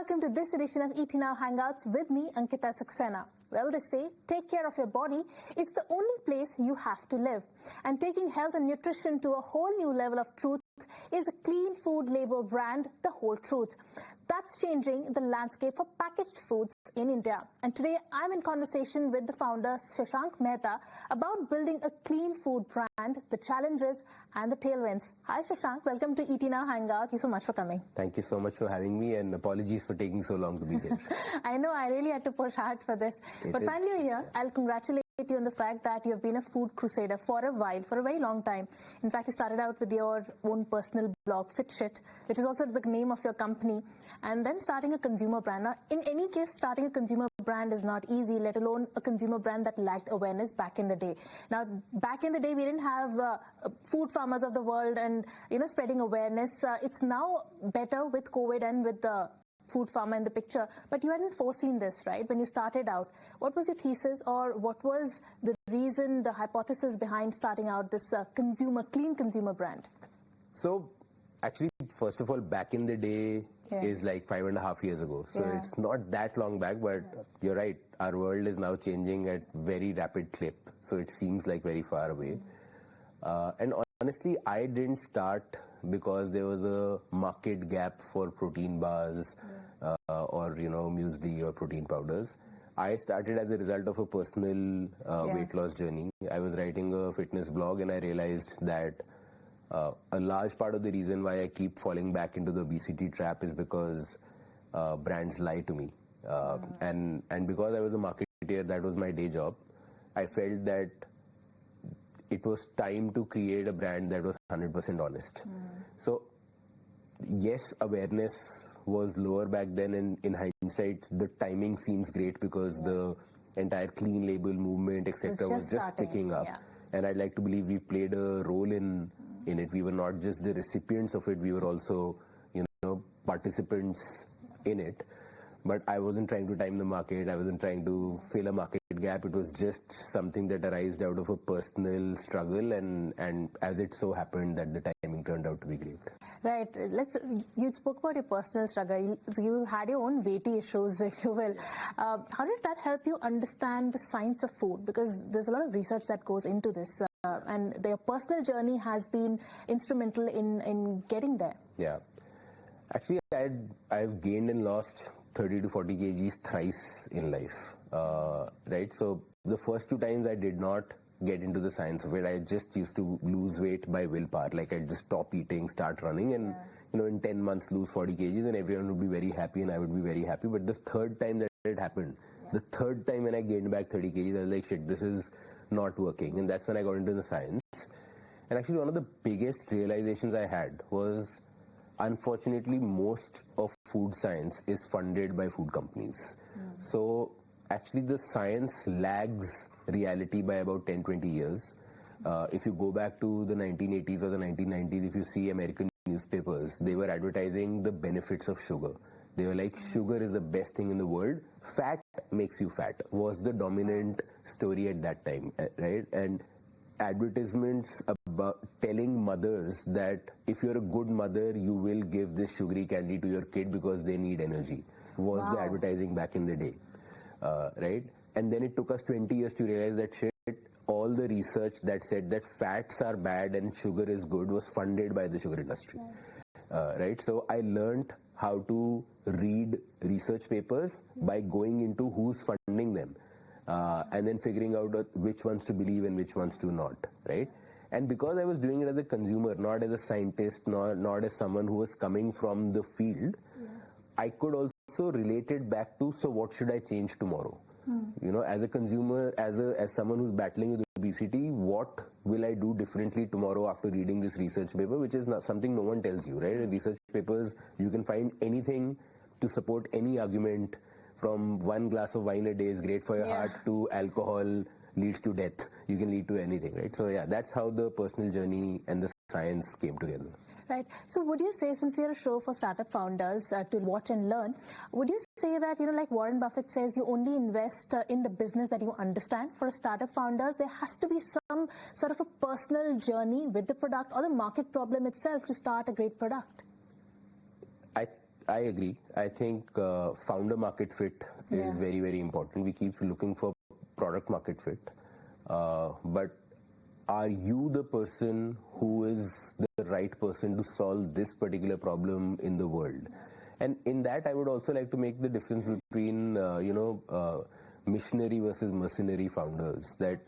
welcome to this edition of ET Now Hangouts with me, Ankita Saxena. Well, they say, take care of your body. It's the only place you have to live. And taking health and nutrition to a whole new level of truth is the clean food label brand, The Whole Truth. That's changing the landscape for packaged foods in India. And today I'm in conversation with the founder, Shashank Mehta, about building a clean food brand, the challenges and the tailwinds. Hi Shashank, welcome to ET Now Hangout. Thank you so much for coming. Thank you so much for having me, and apologies for taking so long to be here. I know, I really had to push hard for this. But finally you're here. I'll congratulate you on the fact that you've been a food crusader for a while, for a very long time. In fact, you started out with your own personal blog, FitShit, which is also the name of your company, and then starting a consumer brand. Now, in any case, starting a consumer brand is not easy, let alone a consumer brand that lacked awareness back in the day. Now, back in the day, we didn't have food farmers of the world and, spreading awareness. It's now better with COVID and with the food farmer in the picture, but you hadn't foreseen this, right? When you started out, what was your thesis, or what was the reason, the hypothesis behind starting out this clean consumer brand? So, actually, first of all, back in the day is like 5.5 years ago. So it's not that long back, but you're right. Our world is now changing at very rapid clip. So it seems like very far away. And honestly, I didn't start because there was a market gap for protein bars or muesli or protein powders. I started as a result of a personal weight loss journey. I was writing a fitness blog, and I realized that a large part of the reason why I keep falling back into the obesity trap is because brands lie to me. And because I was a marketer, that was my day job, I felt that it was time to create a brand that was 100% honest. So, yes, awareness was lower back then, and in hindsight, the timing seems great because the entire clean label movement, etc., was just picking up. And I'd like to believe we played a role in it. We were not just the recipients of it, we were also, participants in it. But I wasn't trying to time the market, I wasn't trying to fill a market gap. It was just something that arose out of a personal struggle, and as it so happened that the timing turned out to be great. Right. You spoke about your personal struggle. You had your own weighty issues, if you will. How did that help you understand the science of food? Because there's a lot of research that goes into this, and their personal journey has been instrumental in getting there. Yeah. Actually, I've gained and lost 30 to 40 kgs thrice in life, right? So the first 2 times I did not get into the science of it. I just used to lose weight by willpower. Like I'd just stop eating, start running, and in 10 months lose 40 kgs, and everyone would be very happy and I would be very happy. But the third time that it happened, the third time when I gained back 30 kgs, I was like, shit, this is not working. And that's when I got into the science. And actually one of the biggest realizations I had was, unfortunately, most of food science is funded by food companies. So actually the science lags reality by about 10-20 years. If you go back to the 1980s or the 1990s, if you see American newspapers, they were advertising the benefits of sugar. They were like, sugar is the best thing in the world. Fat makes you fat was the dominant story at that time, right? And advertisements about telling mothers that if you're a good mother, you will give this sugary candy to your kid because they need energy, was the advertising back in the day, right? And then it took us 20 years to realize that shit, all the research that said that fats are bad and sugar is good was funded by the sugar industry, right? So I learned how to read research papers by going into who's funding them. And then figuring out which ones to believe and which ones to not, right? And because I was doing it as a consumer, not as a scientist, not as someone who was coming from the field, I could also relate it back to, so what should I change tomorrow? As a consumer, as someone who's battling with obesity, what will I do differently tomorrow after reading this research paper, which is not something no one tells you, right? In research papers, you can find anything to support any argument, from 1 glass of wine a day is great for your heart to alcohol leads to death. You can lead to anything, right? So yeah, that's how the personal journey and the science came together. Right. So would you say, since we are a show for startup founders to watch and learn, would you say that, like Warren Buffett says, you only invest in the business that you understand? For a startup founders, there has to be some sort of a personal journey with the product or the market problem itself to start a great product. I agree. I think founder market fit is very, very important. We keep looking for product market fit. But are you the person who is the right person to solve this particular problem in the world? And in that, I would also like to make the difference between, missionary versus mercenary founders. That,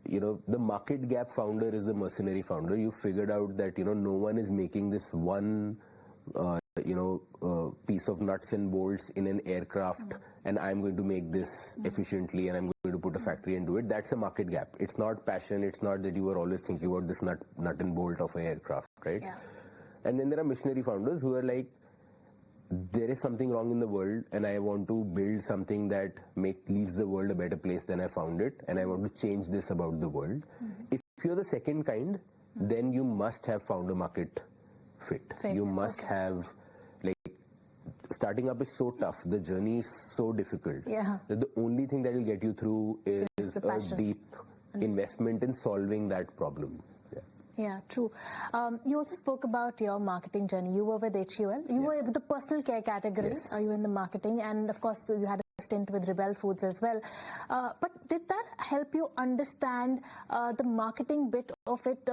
the market gap founder is the mercenary founder. You figured out that, no one is making this one, piece of nuts and bolts in an aircraft, and I'm going to make this efficiently, and I'm going to put a factory and do it. That's a market gap. It's not passion. It's not that you were always thinking about this nut and bolt of an aircraft, right? Yeah. And then there are missionary founders who are like, there is something wrong in the world, and I want to build something that leaves the world a better place than I found it, and I want to change this about the world. If you're the second kind, then you must have founder market fit. You must have, starting up is so tough. The journey is so difficult. Yeah. That the only thing that will get you through is a deep investment in solving that problem. Yeah, true. You also spoke about your marketing journey. You were with HUL. You were with the personal care category. Yes. You were in the marketing, and of course you had a stint with Rebel Foods as well. But did that help you understand the marketing bit of it?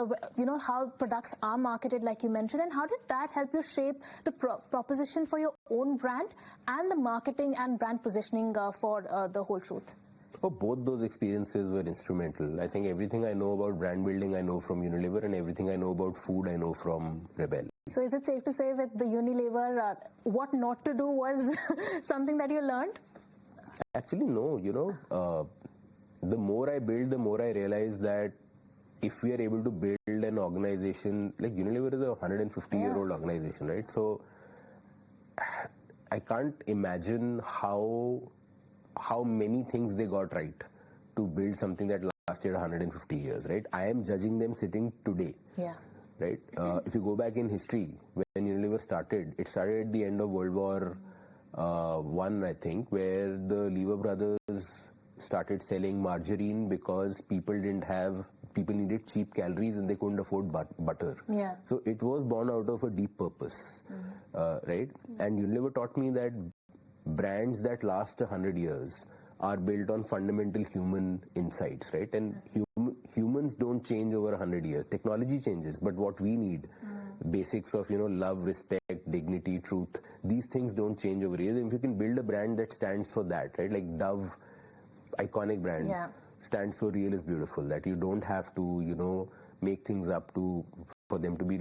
How products are marketed, like you mentioned, and how did that help you shape the proposition for your own brand and the marketing and brand positioning for the whole truth? Oh, both those experiences were instrumental. I think everything I know about brand building I know from Unilever, and everything I know about food I know from Rebel. So is it safe to say with the Unilever, what not to do was something that you learned? Actually, no. The more I build, the more I realize that if we are able to build an organization, like Unilever is a 150-year-old organization, right? So I can't imagine how many things they got right to build something that lasted 150 years, right? I am judging them sitting today, right? If you go back in history, when Unilever started, it started at the end of World War I, I think, where the Lever brothers started selling margarine because people needed cheap calories and they couldn't afford butter. Yeah. So it was born out of a deep purpose, right? And Unilever taught me that brands that last 100 years are built on fundamental human insights, right? And humans don't change over 100 years. Technology changes, but what we need, basics of, love, respect, dignity, truth, these things don't change over years. And if you can build a brand that stands for that, right? Like Dove, iconic brand, stands for real is beautiful, that you don't have to, make things up for them to be,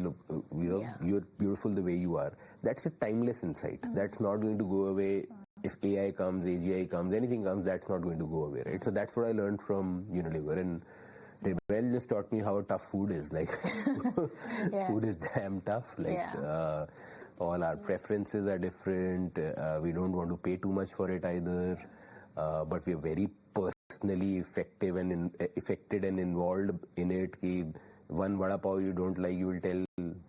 you're beautiful the way you are. That's a timeless insight. That's not going to go away. If AI comes, AGI comes, anything comes, that's not going to go away, right? So that's what I learned from Unilever. And Rebel just taught me how tough food is. Like, food is damn tough. Like, all our preferences are different. We don't want to pay too much for it either. But we are very personally affected and involved in it. One vada pav you don't like, you will tell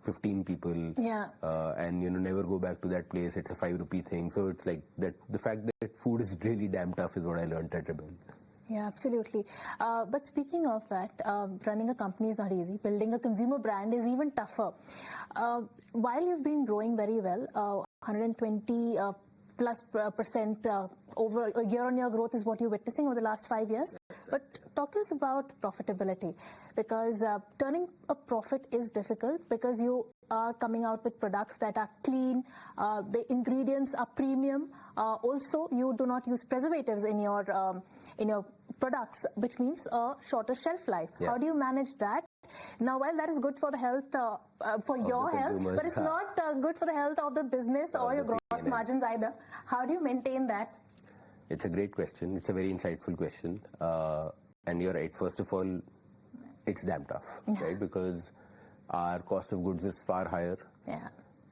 15 people, and never go back to that place. It's a 5 rupee thing. So it's like that. The fact that food is really damn tough is what I learned at Rebel. Yeah, absolutely. But speaking of that, running a company is not easy. Building a consumer brand is even tougher. While you've been growing very well, 120 plus percent over year-on-year growth is what you're witnessing over the last 5 years. But talk to us about profitability, because turning a profit is difficult because you are coming out with products that are clean, the ingredients are premium. Also, you do not use preservatives in your products, which means a shorter shelf life. How do you manage that? Now, while that is good for the health, for your health, but it's not good for the health of the business or your gross margins either. How do you maintain that? It's a great question. It's a very insightful question. And you're right. First of all, it's damn tough, right? Because our cost of goods is far higher.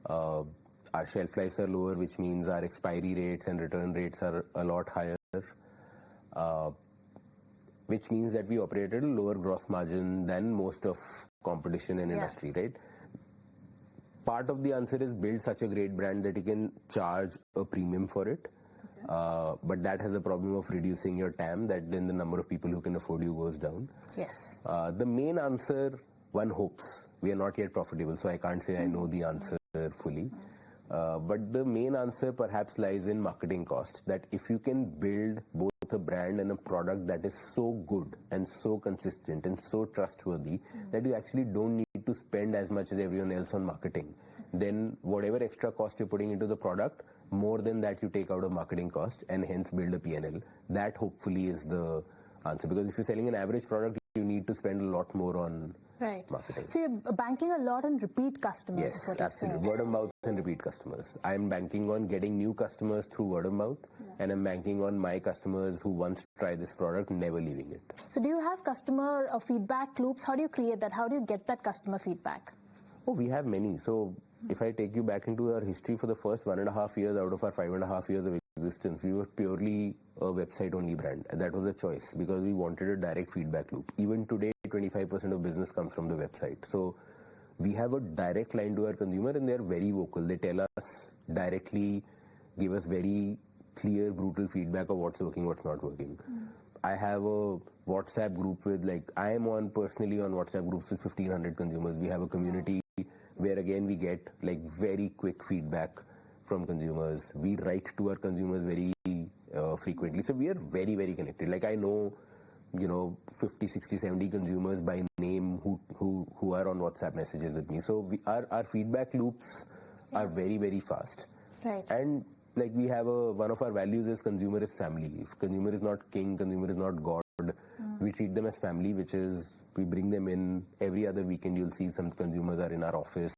Our shelf lives are lower, which means our expiry rates and return rates are a lot higher. Which means that we operate at a lower gross margin than most of competition in industry, right? Part of the answer is build such a great brand that you can charge a premium for it. But that has a problem of reducing your TAM, that then the number of people who can afford you goes down. Yes. The main answer, one hopes. We are not yet profitable, so I can't say I know the answer fully. But the main answer perhaps lies in marketing cost, that if you can build both a brand and a product that is so good and so consistent and so trustworthy that you actually don't need to spend as much as everyone else on marketing, then whatever extra cost you're putting into the product, more than that you take out of marketing cost and hence build a P&L. That hopefully is the answer, because if you're selling an average product, you need to spend a lot more on marketing. So you're banking a lot on repeat customers. Yes, absolutely. Word of mouth and repeat customers. I'm banking on getting new customers through word of mouth, and I'm banking on my customers who once try this product, never leaving it. So do you have customer feedback loops? How do you create that? How do you get that customer feedback? Oh, we have many. So if I take you back into our history, for the first 1.5 years out of our 5.5 years of existence, we were purely a website-only brand. And that was a choice because we wanted a direct feedback loop. Even today, 25% of business comes from the website. So we have a direct line to our consumer, and they're very vocal. They tell us directly, give us very clear, brutal feedback of what's working, what's not working. I have a WhatsApp group with, I am personally on WhatsApp groups with 1,500 consumers. We have a community where again we get very quick feedback from consumers. We write to our consumers very frequently. So we are very, very connected. I know, 50, 60, 70 consumers by name who are on WhatsApp messages with me. So our feedback loops are very, very fast. Right. And we have one of our values is consumer is family. If consumer is not king, consumer is not God, we treat them as family, which is we bring them in every other weekend. You'll see some consumers are in our office.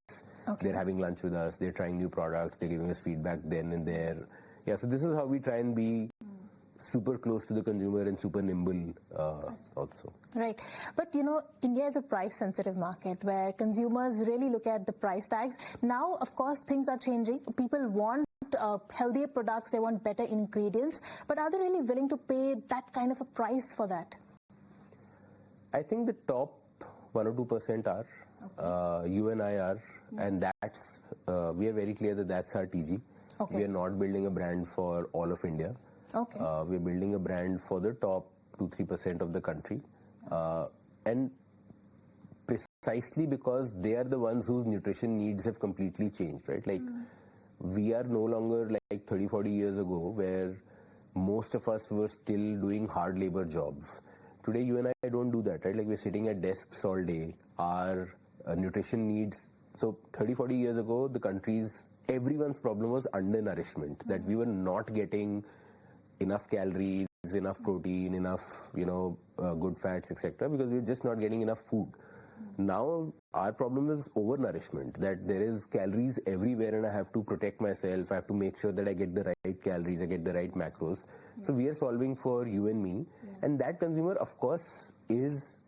Okay. They're having lunch with us. They're trying new products. They're giving us feedback then and there. Yeah, so this is how we try and be super close to the consumer and super nimble also. Right. But, India is a price-sensitive market where consumers really look at the price tags. Now, of course, things are changing. People want healthier products. They want better ingredients. But are they really willing to pay that kind of a price for that? I think the top 1 or 2% are. Okay. You and I are. And that's, we are very clear that that's our TG. Okay. We are not building a brand for all of India. Okay. We're building a brand for the top 2-3% of the country. And precisely because they are the ones whose nutrition needs have completely changed, right? We are no longer 30-40 years ago where most of us were still doing hard labor jobs. Today, you and I don't do that, right? We're sitting at desks all day. Our nutrition needs. So 30-40 years ago, everyone's problem was undernourishment, that we were not getting enough calories, enough protein, enough, good fats, etc., because we're just not getting enough food. Now, our problem is overnourishment, that there is calories everywhere and I have to protect myself. I have to make sure that I get the right calories, I get the right macros. So we are solving for you and me. And that consumer, of course, is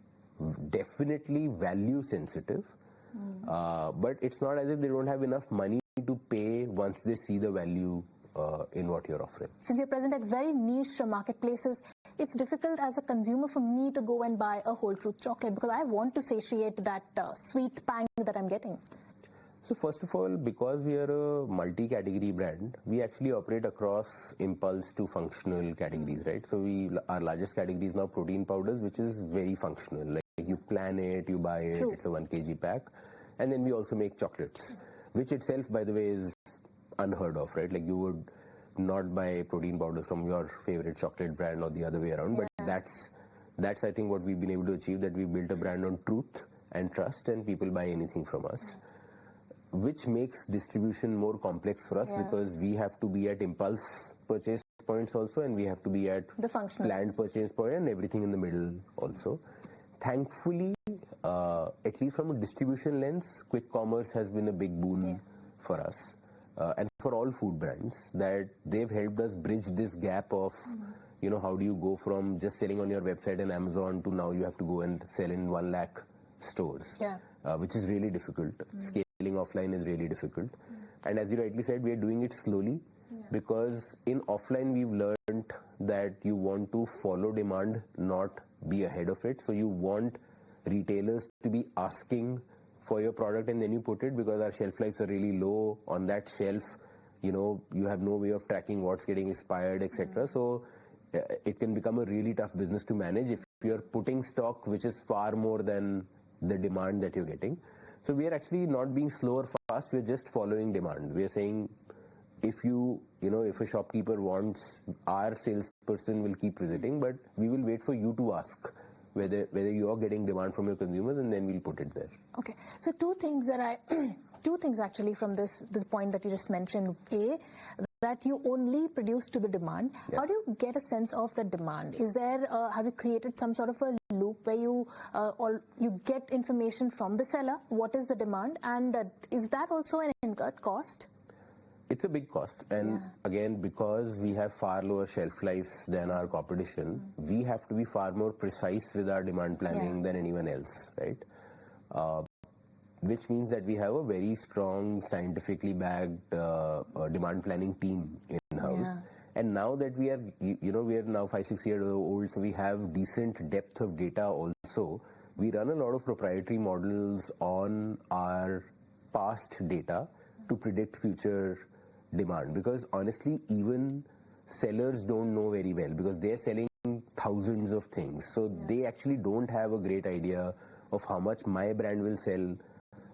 definitely value sensitive. But it's not as if they don't have enough money to pay once they see the value in what you're offering. Since you're present at very niche marketplaces, it's difficult as a consumer for me to go and buy a whole truth chocolate because I want to satiate that sweet pang that I'm getting. So first of all, because we are a multi-category brand, we actually operate across impulse to functional categories, right? So our largest category is now protein powders, which is very functional. You plan it, you buy it, it's a 1 kg pack. And then we also make chocolates, which itself, by the way, is unheard of, right? You would not buy protein powders from your favorite chocolate brand or the other way around. But that's I think what we've been able to achieve, that we built a brand on truth and trust, and people buy anything from us, which makes distribution more complex for us because we have to be at impulse purchase points also, and we have to be at the planned purchase point and everything in the middle also. Thankfully, at least from a distribution lens, quick commerce has been a big boon for us. And for all food brands, that they've helped us bridge this gap of, how do you go from just selling on your website and Amazon to now you have to go and sell in 1 lakh stores, which is really difficult. Scaling offline is really difficult. And as you rightly said, we are doing it slowly because in offline we've learned that you want to follow demand, not be ahead of it. So you want retailers to be asking for your product and then you put it, because our shelf lives are really low on that shelf. You have no way of tracking what's getting expired, etc. So it can become a really tough business to manage if you're putting stock which is far more than the demand that you're getting. So we are actually not being slow or fast, we're just following demand. We are saying, if if a shopkeeper wants, our salesperson will keep visiting, but we will wait for you to ask whether you are getting demand from your consumers, and then we'll put it there. Okay, so two things actually from this point that you just mentioned. A, that you only produce to the demand. Yeah. How do you get a sense of the demand? Is there have you created some sort of a loop where you get information from the seller? What is the demand, and is that also an incurred cost? It's a big cost, and again, because we have far lower shelf lives than our competition, we have to be far more precise with our demand planning than anyone else, right? Which means that we have a very strong, scientifically backed demand planning team in-house. Yeah. And now that we are, we are now 5-6 years old, so we have decent depth of data also. We run a lot of proprietary models on our past data to predict future demand, because honestly, even sellers don't know very well, because they're selling thousands of things. So they actually don't have a great idea of how much my brand will sell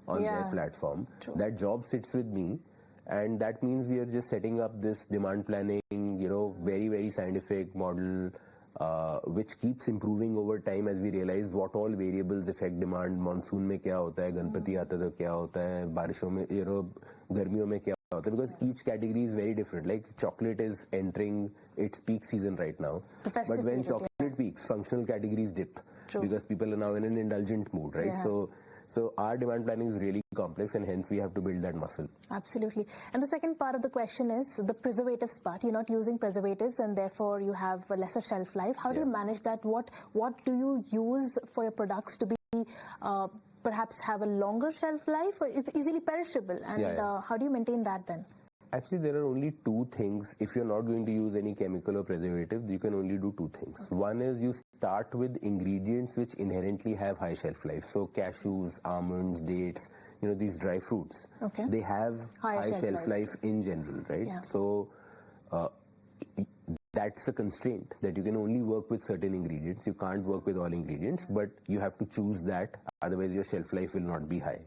on their platform. True. That job sits with me, and that means we are just setting up this demand planning, very, very scientific model, which keeps improving over time as we realize what all variables affect demand. Monsoon mein kya hota hai, Ganpati aata hai to kya hota hai, barishon mein, garmiyon mein kya hota hai, because each category is very different. Like chocolate is entering its peak season right now, but when chocolate peaks, functional categories dip. True. Because people are now in an indulgent mood, right? Yeah. So our demand planning is really complex, and hence we have to build that muscle. Absolutely. And the second part of the question is the preservatives part. You're not using preservatives, and therefore you have a lesser shelf life. How do you manage that? What do you use for your products to be perhaps have a longer shelf life, or it's easily perishable? And how do you maintain that then? Actually, there are only two things. If you're not going to use any chemical or preservatives, you can only do two things. Okay. One is you start with ingredients which inherently have high shelf life. So cashews, almonds, dates, these dry fruits. Okay. They have high shelf life in general, right? Yeah. So that's a constraint, that you can only work with certain ingredients. You can't work with all ingredients, but you have to choose that. Otherwise, your shelf life will not be high.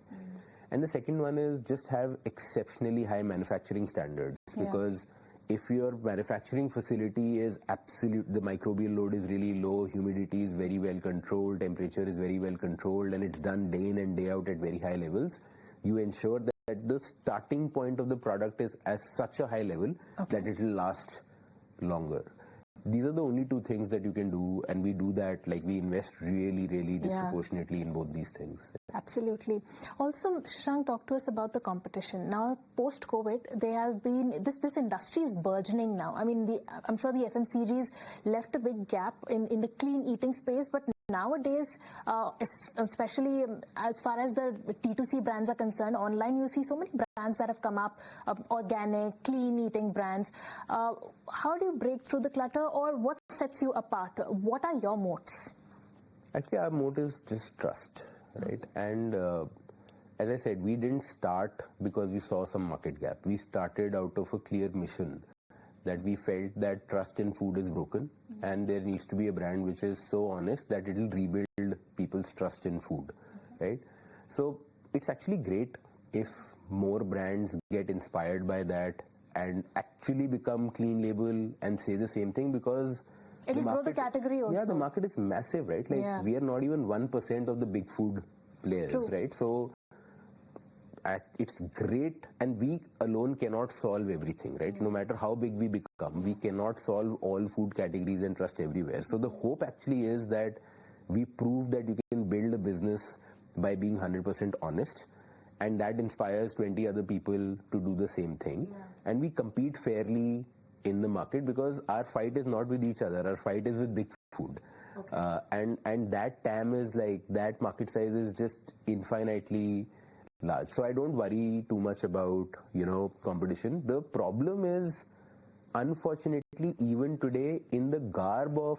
And the second one is just have exceptionally high manufacturing standards, because if your manufacturing facility is the microbial load is really low, humidity is very well controlled, temperature is very well controlled, and it's done day in and day out at very high levels, you ensure that the starting point of the product is at such a high level that it will last longer. These are the only two things that you can do, and we do that. Like, we invest really, really disproportionately in both these things. Absolutely. Also, Shashank, talk to us about the competition. Now, post-COVID, there has been this industry is burgeoning now. I mean, I'm sure the FMCGs left a big gap in the clean eating space, but nowadays, especially as far as the T2C brands are concerned, online you see so many brands that have come up, organic, clean eating brands. How do you break through the clutter, or what sets you apart? What are your moats? Actually, our moat is just trust, right? And as I said, we didn't start because we saw some market gap. We started out of a clear mission that we felt that trust in food is broken, and there needs to be a brand which is so honest that it will rebuild people's trust in food, right? So it's actually great if more brands get inspired by that and actually become clean label and say the same thing, because it will grow the category also. Yeah, the market is massive, right? Like, we are not even 1% of the big food players. True. Right? So it's great, and we alone cannot solve everything, right? No matter how big we become, we cannot solve all food categories and trust everywhere. So the hope actually is that we prove that you can build a business by being 100% honest, and that inspires 20 other people to do the same thing. And we compete fairly in the market, because our fight is not with each other, our fight is with big food. And that TAM is like, that market size is just infinitely large. So I don't worry too much about, competition. The problem is, unfortunately, even today, in the garb of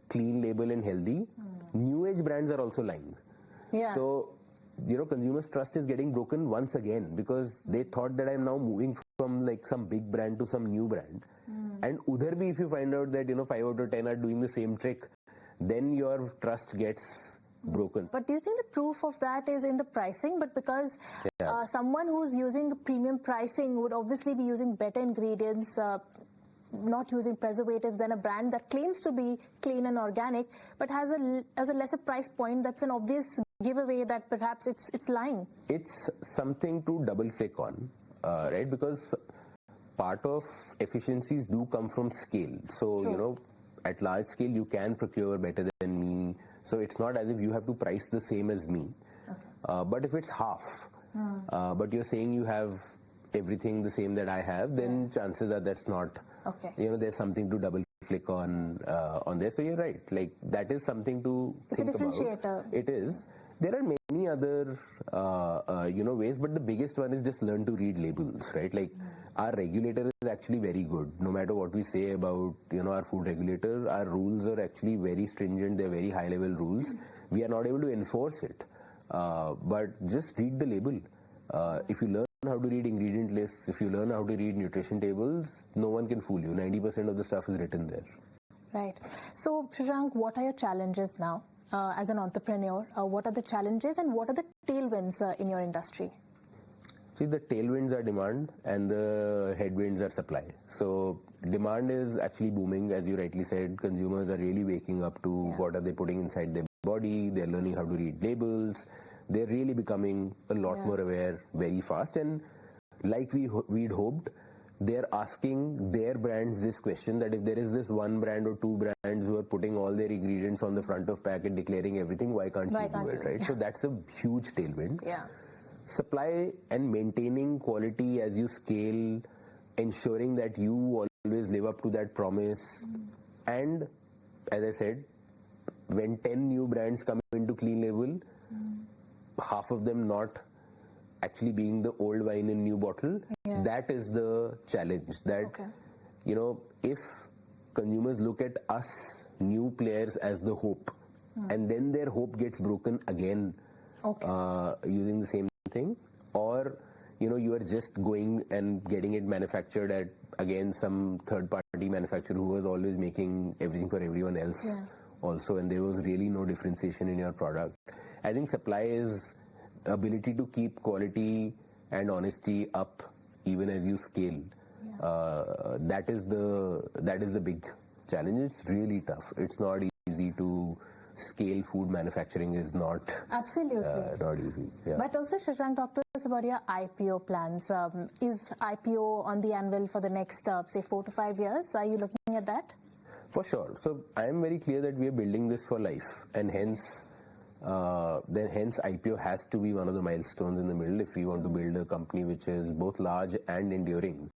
clean label and healthy, new age brands are also lying. So, consumers' trust is getting broken once again, because they thought that I'm now moving from like some big brand to some new brand. And udhar bhi, if you find out that 5 out of 10 are doing the same trick, then your trust gets broken. But do you think the proof of that is in the pricing? But because someone who's using premium pricing would obviously be using better ingredients, not using preservatives, than a brand that claims to be clean and organic, but has a lesser price point. That's an obvious giveaway that perhaps it's lying. It's something to double check on, right? Because part of efficiencies do come from scale. So, you know, at large scale, you can procure better than me. So it's not as if you have to price the same as me. But if it's half, but you're saying you have everything the same that I have, then chances are that's not. You know, there's something to double click on there. So you're right. Like that is something to think about. It's a differentiator. It is. There are many other, you know, ways, but the biggest one is just learn to read labels, right? Like our regulator is actually very good. No matter what we say about, you know, our food regulator, our rules are actually very stringent. They're very high level rules. We are not able to enforce it. But just read the label. If you learn how to read ingredient lists, if you learn how to read nutrition tables, no one can fool you. 90% of the stuff is written there. Right. So, Shashank, what are your challenges now as an entrepreneur? What are the challenges and what are the tailwinds in your industry? See, the tailwinds are demand and the headwinds are supply. So demand is actually booming, as you rightly said. Consumers are really waking up to what are they putting inside their body. They're learning how to read labels. They're really becoming a lot more aware very fast. And like we'd hoped, they're asking their brands this question, that if there is this one brand or two brands who are putting all their ingredients on the front of pack and declaring everything, why can't you do it, right? So that's a huge tailwind. Supply and maintaining quality as you scale, ensuring that you always live up to that promise. And as I said, when 10 new brands come into clean label, half of them not actually being the old wine in new bottle, that is the challenge. That, you know, if consumers look at us, new players, as the hope, and then their hope gets broken again using the same thing, or, you know, you are just going and getting it manufactured at, again, some third-party manufacturer who was always making everything for everyone else also, and there was really no differentiation in your product. I think supply is ability to keep quality and honesty up even as you scale. That is the big challenge. It's really tough. It's not easy to scale food manufacturing. Is not not easy. But also, Shashank, talk to us about your IPO plans. Is IPO on the anvil for the next say 4 to 5 years? Are you looking at that? For sure. So I am very clear that we are building this for life, and hence IPO has to be one of the milestones in the middle if we want to build a company which is both large and enduring.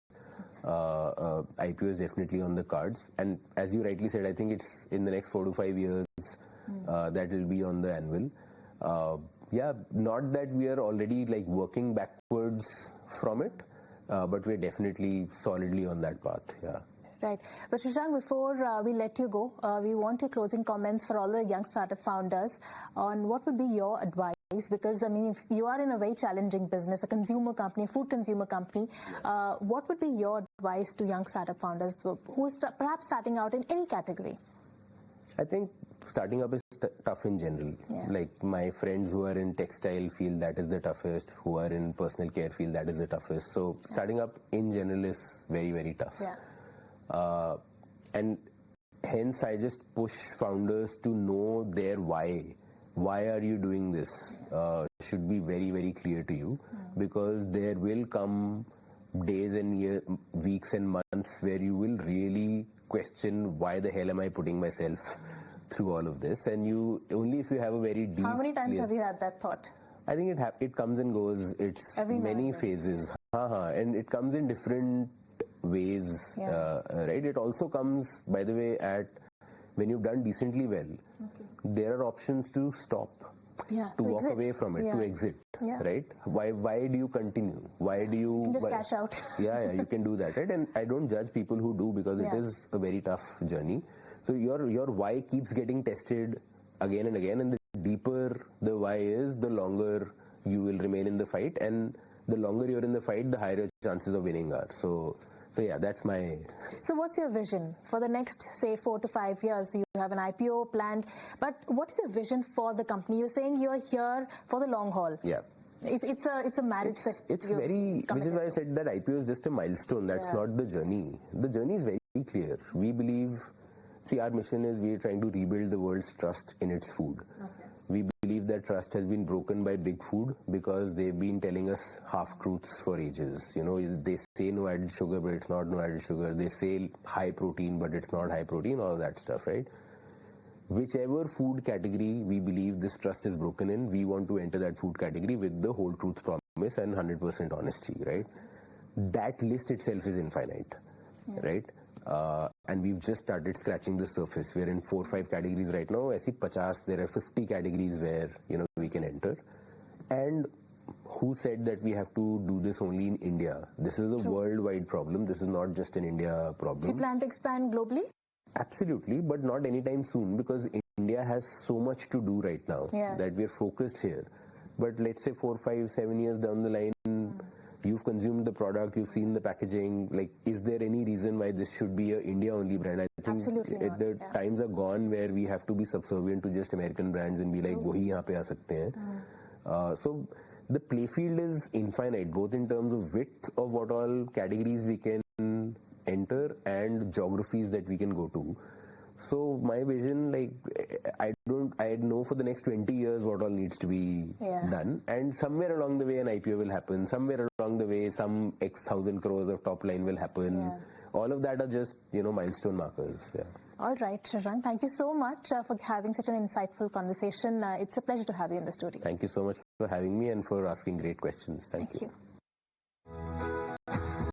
IPO is definitely on the cards, and as you rightly said, I think it's in the next 4 to 5 years that will be on the anvil. Not that we are already like working backwards from it, but we're definitely solidly on that path. Right. But Shashank, before we let you go, we want your closing comments for all the young startup founders on what would be your advice. Because, I mean, if you are in a very challenging business, a consumer company, a food consumer company, what would be your advice to young startup founders who is perhaps starting out in any category? I think starting up is tough in general. Like my friends who are in textile feel that is the toughest, who are in personal care feel that is the toughest. So starting up in general is very, very tough. And hence I just push founders to know their why. Why are you doing this? Should be very, very clear to you, because there will come days and weeks and months where you will really question why the hell am I putting myself through all of this, and you only if you have a very deep. How many times have you had that thought? I think it comes and goes. It's many phases, and it comes in different ways, right? It also comes, by the way, at when you've done decently well. There are options to stop, to walk away from it, to exit, right? Why do you continue? Why do you just cash out? You can do that, right? And I don't judge people who do, because it is a very tough journey. So your why keeps getting tested again and again, and the deeper the why is, the longer you will remain in the fight, and the longer you're in the fight, the higher your chances of winning are. So yeah, that's my... So what's your vision for the next, say, 4 to 5 years? You have an IPO planned. But what is your vision for the company? You're saying you're here for the long haul. Yeah. It's a marriage that it's very, which is why I said that IPO is just a milestone. That's not the journey. The journey is very clear. We believe, see, our mission is we're trying to rebuild the world's trust in its food. Okay. We believe that trust has been broken by big food because they've been telling us half-truths for ages. You know, they say no added sugar, but it's not no added sugar. They say high protein, but it's not high protein, all of that stuff, right? Whichever food category we believe this trust is broken in, we want to enter that food category with the whole truth promise and 100% honesty, right? That list itself is infinite, right? And we've just started scratching the surface. We're in 4 or 5 categories right now. I see 50, there are 50 categories where, you know, we can enter. And who said that we have to do this only in India? This is a worldwide problem. This is not just an India problem. Do you plan to expand globally? Absolutely, but not anytime soon, because India has so much to do right now that we are focused here. But let's say 4, 5, 7 years down the line, you've consumed the product, you've seen the packaging. Like, is there any reason why this should be a India-only brand? I think the times are gone where we have to be subservient to just American brands and be like, wahi yahan pe aa sakte hain. So the playfield is infinite, both in terms of width of what all categories we can enter and geographies that we can go to. So my vision, like, I know for the next 20 years what all needs to be done, and somewhere along the way an IPO will happen, somewhere along the way some X thousand crores of top line will happen. All of that are just, you know, milestone markers. All right, Shashank, thank you so much for having such an insightful conversation. It's a pleasure to have you in the studio. Thank you so much for having me and for asking great questions. Thank you.